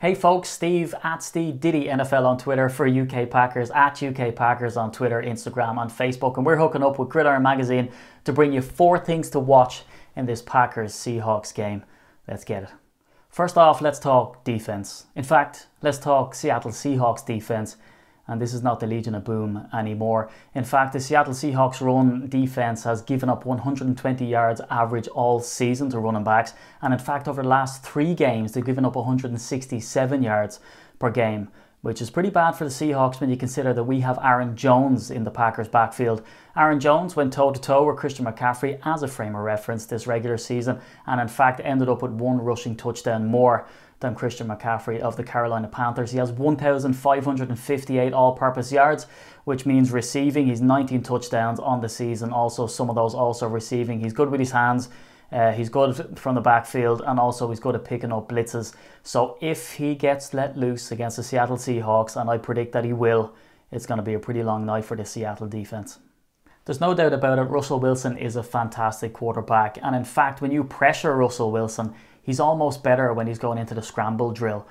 Hey folks, Steve at Steve Diddy NFL on Twitter for UK Packers, at UK Packers on Twitter, Instagram and Facebook, and we're hooking up with Gridiron Magazine to bring you 4 things to watch in this Packers-Seahawks game. Let's get it. First off, let's talk defense. In fact, let's talk Seattle Seahawks defense. And this is not the Legion of Boom anymore. In fact, the Seattle Seahawks run defense has given up 120 yards average all season to running backs. And in fact, over the last 3 games, they've given up 167 yards per game, which is pretty bad for the Seahawks when you consider that we have Aaron Jones in the Packers backfield. Aaron Jones went toe-to-toe with Christian McCaffrey as a frame of reference this regular season, and in fact ended up with 1 rushing touchdown more than Christian McCaffrey of the Carolina Panthers. He has 1,558 all-purpose yards, which means receiving. He's 19 touchdowns on the season. Also, some of those also receiving. He's good with his hands. He's good from the backfield, and also he's good at picking up blitzes. So if he gets let loose against the Seattle Seahawks, and I predict that he will, it's going to be a pretty long night for the Seattle defense. There's no doubt about it, Russell Wilson is a fantastic quarterback. And in fact, when you pressure Russell Wilson, he's almost better when he's going into the scramble drill.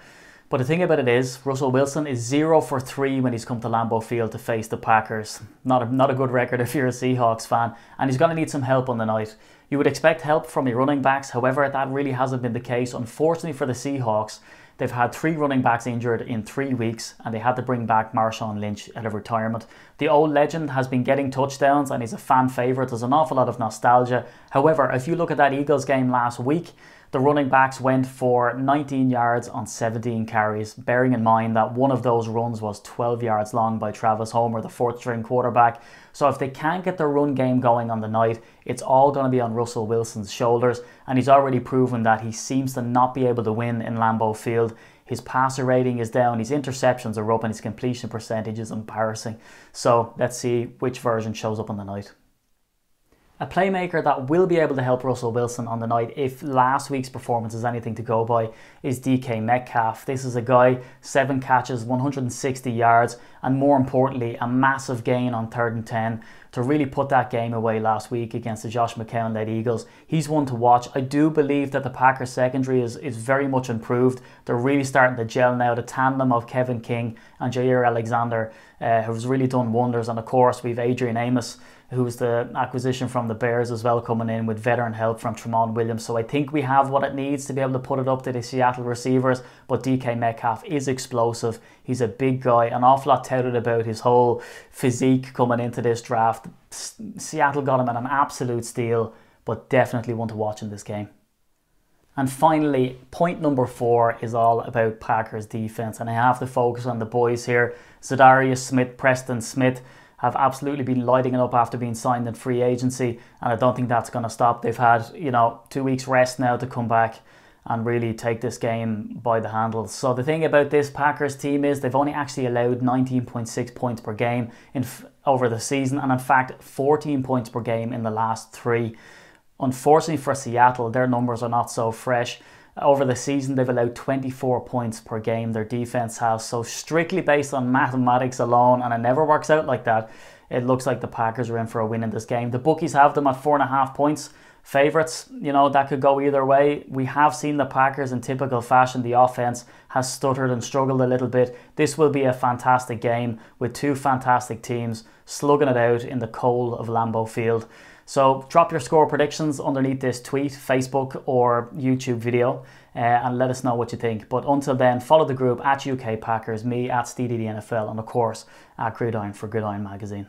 But the thing about it is, Russell Wilson is 0 for 3 when he's come to Lambeau Field to face the Packers. Not a good record if you're a Seahawks fan. And he's going to need some help on the night. You would expect help from your running backs. However, that really hasn't been the case. Unfortunately for the Seahawks, they've had 3 running backs injured in 3 weeks, and they had to bring back Marshawn Lynch out of retirement. The old legend has been getting touchdowns, and he's a fan favourite. There's an awful lot of nostalgia. However, if you look at that Eagles game last week, the running backs went for 19 yards on 17 carries, bearing in mind that one of those runs was 12 yards long by Travis Homer, the 4th string quarterback. So if they can't get their run game going on the night, it's all going to be on Russell Wilson's shoulders, and he's already proven that he seems to not be able to win in Lambeau Field. His passer rating is down, his interceptions are up, and his completion percentage is embarrassing. So let's see which version shows up on the night. A playmaker that will be able to help Russell Wilson on the night, if last week's performance is anything to go by, is DK Metcalf. This is a guy, 7 catches, 160 yards, and more importantly, a massive gain on 3rd and 10 to really put that game away last week against the Josh McCown-led Eagles. He's one to watch. I do believe that the Packers secondary is very much improved. They're really starting to gel now. The tandem of Kevin King and Jair Alexander has really done wonders. And of course, we've Adrian Amos, who's the acquisition from the Bears as well, coming in with veteran help from Tramon Williams. So I think we have what it needs to be able to put it up to the Seattle receivers. But DK Metcalf is explosive. He's a big guy. An awful lot touted about his whole physique coming into this draft. Seattle got him at an absolute steal, but definitely one to watch in this game. And finally, point number 4 is all about Packers defense. And I have to focus on the boys here. Zadarius Smith, Preston Smith have absolutely been lighting it up after being signed in free agency, and I don't think that's going to stop. They've had, 2 weeks rest now to come back and really take this game by the handles. So the thing about this Packers team is they've only actually allowed 19.6 points per game over the season, and in fact 14 points per game in the last 3. Unfortunately for Seattle, their numbers are not so fresh. Over the season, they've allowed 24 points per game, their defense has. So strictly based on mathematics alone, and it never works out like that, it looks like the Packers are in for a win in this game. The bookies have them at 4.5 points. Favourites, that could go either way. We have seen the Packers in typical fashion. The offense has stuttered and struggled a little bit. This will be a fantastic game with 2 fantastic teams slugging it out in the cold of Lambeau Field. So drop your score predictions underneath this tweet, Facebook or YouTube video, and let us know what you think. But until then, follow the group at UK Packers, me at SteeDDNFL, and of course at Gridiron for Gridiron Magazine.